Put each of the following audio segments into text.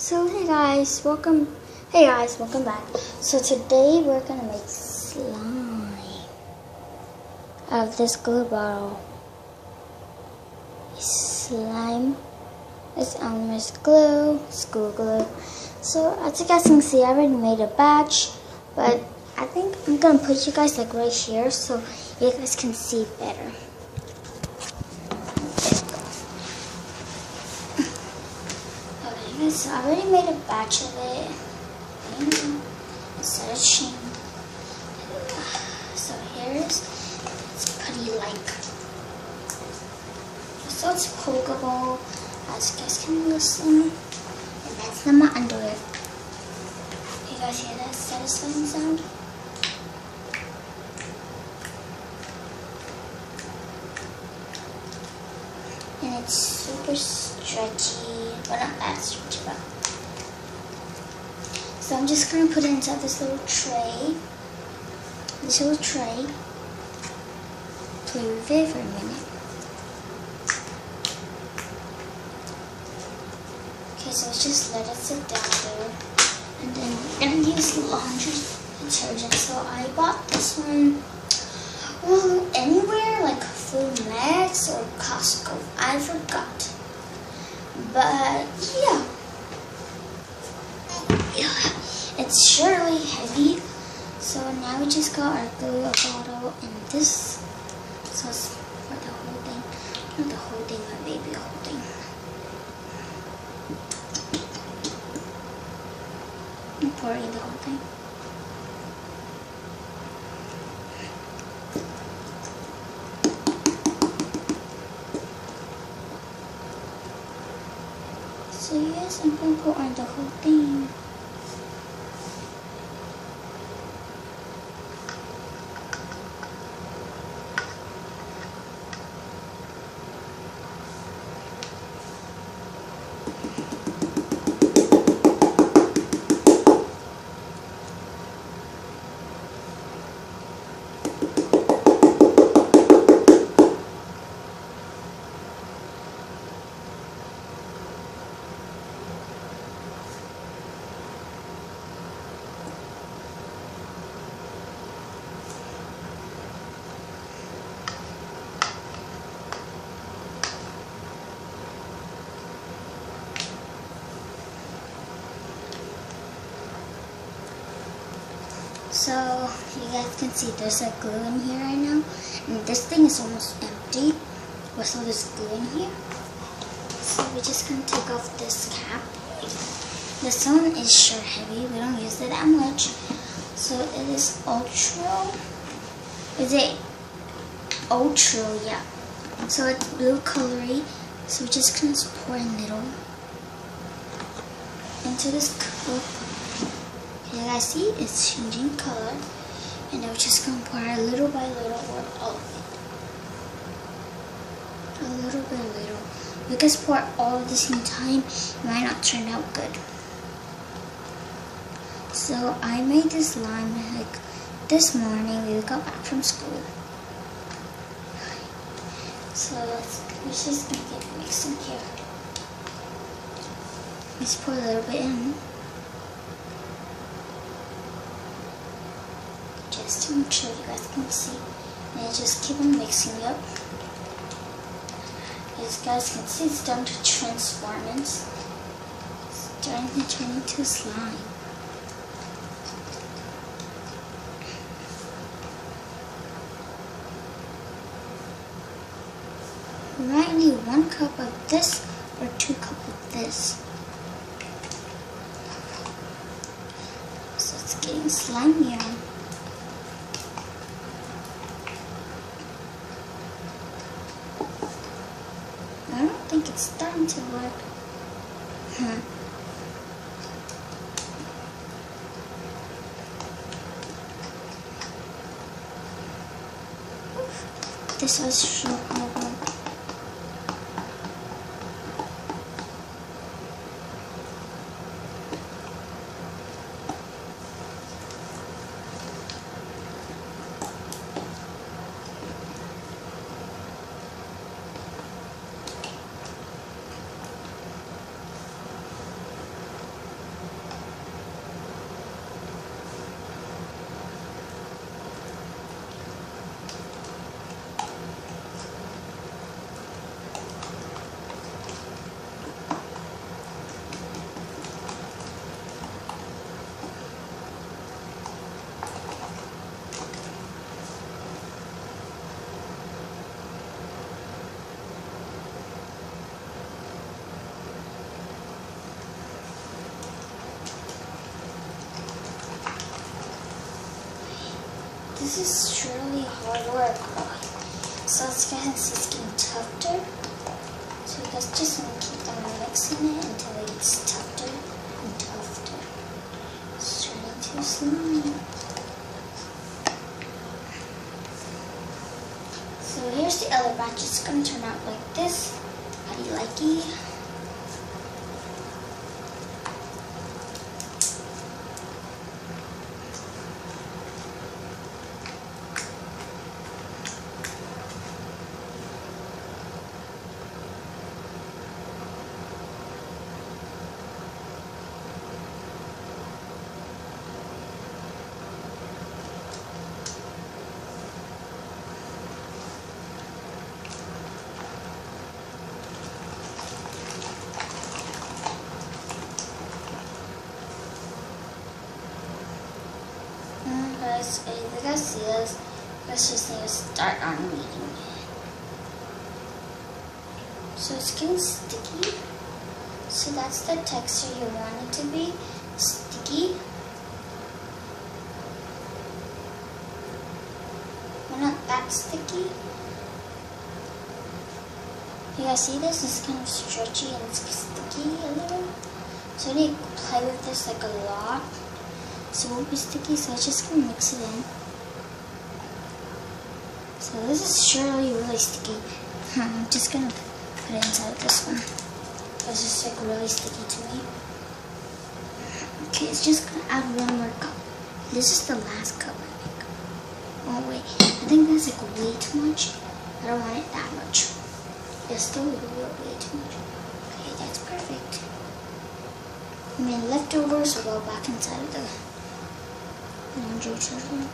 Hey guys, welcome back. So today we're gonna make slime of this glue bottle. Slime is Elmer's glue, school glue. So as you guys can see, I already made a batch, but I think I'm gonna put you guys like right here so you guys can see better. Okay, so I already made a batch of it. Instead of chain. So it's pretty like, so it's pokeable, as you guys can listen. And that's the underwear. You guys hear that satisfying sound? And it's super stretchy, but not that stretchy, but. So I'm just going to put it inside this little tray. Play with it for a minute. Okay, so let's just let it sit down there. And then we're going to use laundry detergent. So I bought this one, well, anywhere like Food Max or Costco. I forgot. But yeah. It's surely heavy, so now we just got our glue bottle and this, so it's for the whole thing, not the whole thing, but maybe the whole thing. I'm pouring the whole thing. So yes, I'm going to pour on the whole thing. So you guys can see there's a glue in here right now, and this thing is almost empty with all this glue in here. So we're just gonna take off this cap. This one is sure heavy, we don't use it that much. So it is ultra, yeah. So it's blue colory, so we're just gonna pour a little into this cup. You guys see it's changing color, and now we're just going to pour a little by little or all of it. A little by little. You guys pour all at the same time, it might not turn out good. So I made this lime like this morning. We got back from school. So we're just going to get mixing here. Let's pour a little bit in. Just to make sure you guys can see, and just keep on mixing it up. As you guys can see, it's starting to transform. It's starting to turn into slime. We might need 1 cup of this or 2 cups of this. So it's getting slimier. I don't think it's starting to work. This was sure gonna work. this is surely hard work. So as you guys can see, it's getting tougher. So you guys just want to keep on mixing it until it gets tougher and tougher. It's turning to slime. So here's the other batch. It's going to turn out like this. How do you like it? Guys, if you guys see this, let's just need to start on kneading. So it's getting sticky. So that's the texture you want it to be, sticky. But not that sticky. You guys see this? It's kind of stretchy and it's sticky a little. So you need to play with this like a lot. So it won't be sticky, so I'm just going to mix it in. So this is surely really sticky. I'm just going to put it inside of this one. This is like really sticky to me. Okay, it's just going to add one more cup. This is the last cup, I think. Oh wait, I think that's like way too much. I don't want it that much. It's still way too much. Okay, that's perfect. I mean, leftovers will go back inside of the laundry detergent.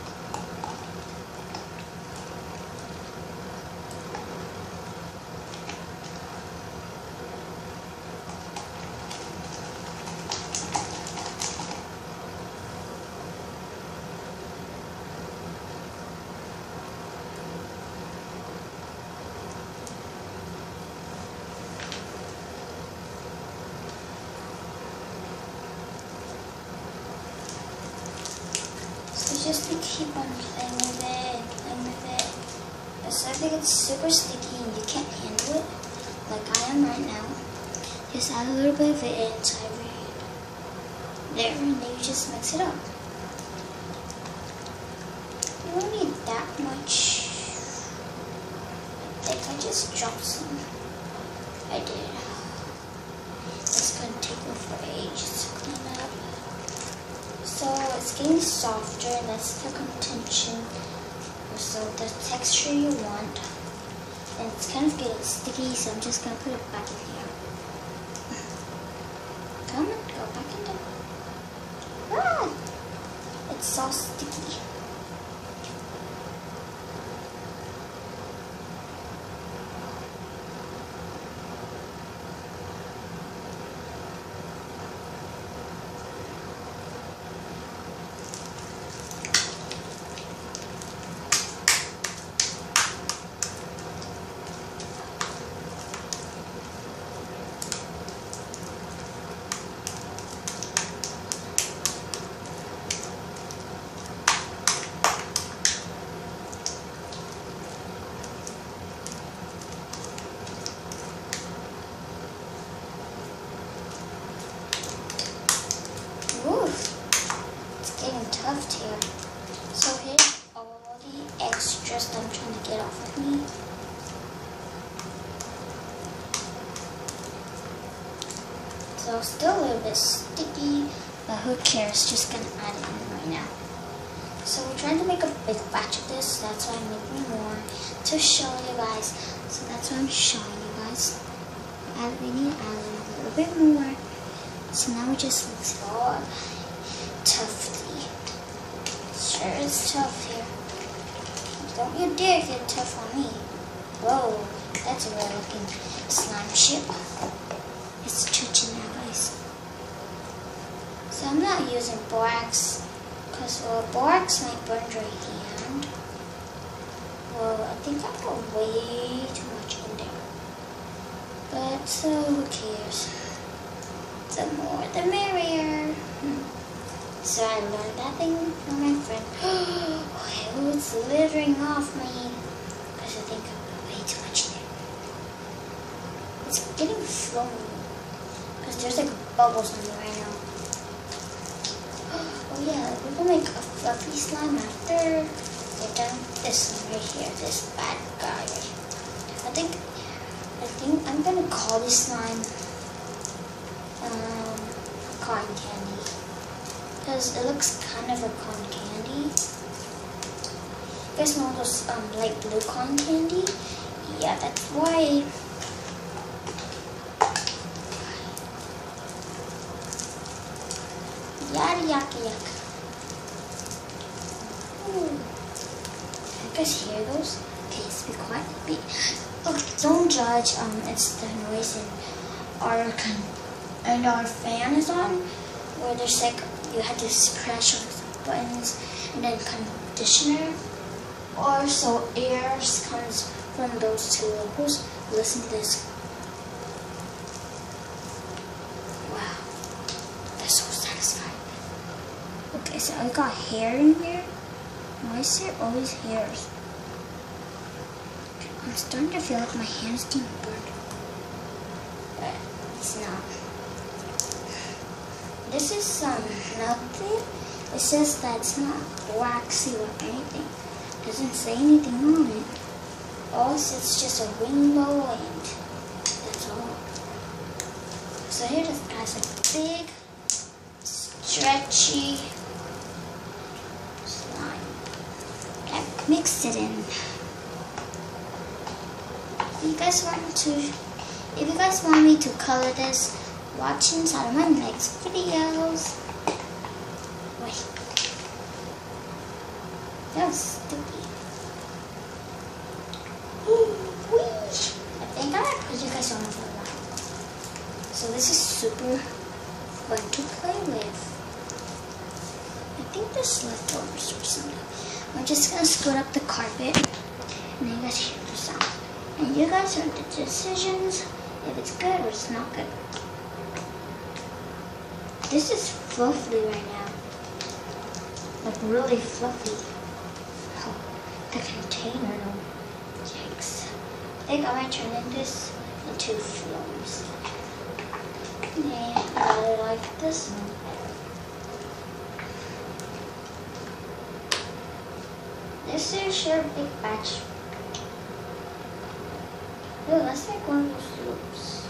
So just to keep on playing with it. So I think it's super sticky and you can't handle it, like I am right now. Just add a little bit of it inside of your hand. There, and then you just mix it up. You don't need that much. I think I just dropped some. I did. It's gonna take over ages to clean up. So it's getting softer, and that's the contention. So the texture you want. And it's kind of getting sticky, so I'm just gonna put it back in here. Come on, go back in there. Ah! It's so sticky. Tough here. So here's all the extras that I'm trying to get off of me. So still a little bit sticky, but who cares? Just gonna add it in right now. So we're trying to make a big batch of this, so that's why I'm making more to show you guys. So that's why I'm showing you guys. We need to add a little bit more. So now we just mix it all up. Tough. Sure is tough here. Don't you dare get tough on me. Whoa, that's a real looking slime ship. It's twitching now, guys. So I'm not using borax, because borax might burn your hand. Well, I think I put way too much in there. But so who cares? The more the merrier. So I learned that thing from my friend. Okay, Oh, it's littering off me. Because I think I put way too much there. It's getting flowy. Because there's like bubbles on me right now. Oh yeah, we will make a fluffy slime after we're done with this one right here. This bad guy right here. I think I'm gonna call this slime cotton candy. Because it looks kind of like cotton candy. You guys know those light blue cotton candy? Yeah, that's why. Yada yaka yaka. You guys hear those? Okay, let's be quiet. Oh, don't judge. It's the noise and our fan is on, where there's like you had to press on the buttons and then conditioner. Also, air comes from those two locals. Listen to this. Wow, that's so satisfying. Okay, so I got hair in here. Why is there always hairs? I'm starting to feel like my hand's getting burned. But it's not. This is nothing. It says that it's not waxy or anything. It doesn't say anything on it. All it says it's just a rainbow and that's all. So here this guy's a big, stretchy slime. I mixed it in. If you guys want me to color this, watch inside of my next videos. Wait. That was sticky. Ooh, I think I might put you guys on for a while. So this is super fun to play with. I think there's leftovers or something. I'm just gonna scoot up the carpet and then you guys hear the sound. And you guys are the decisions if it's good or it's not good. This is fluffy right now. Like really fluffy. Oh, the container though. Yikes. I think I might turn this into flows. Yeah, I really like this one. This is your big batch. Oh, that's like one of those loops.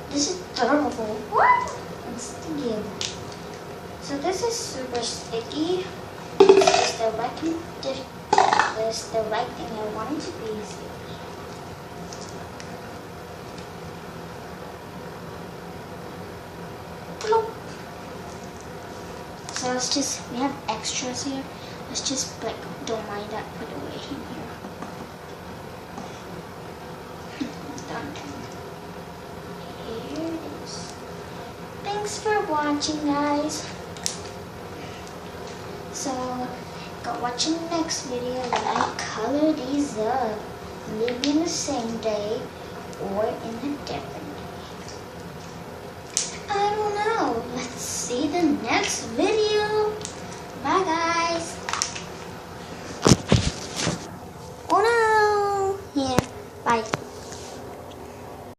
This is durable. What? And sticky. So this is super sticky. This is the right thing I want it to be. So let's just, we have extras here. Let's just like, don't mind that, put it away in here. Done. Here it is. Thanks for watching, guys. So, go watch in the next video when I color these up. Maybe in the same day or in a different day. I don't know. Let's see the next video.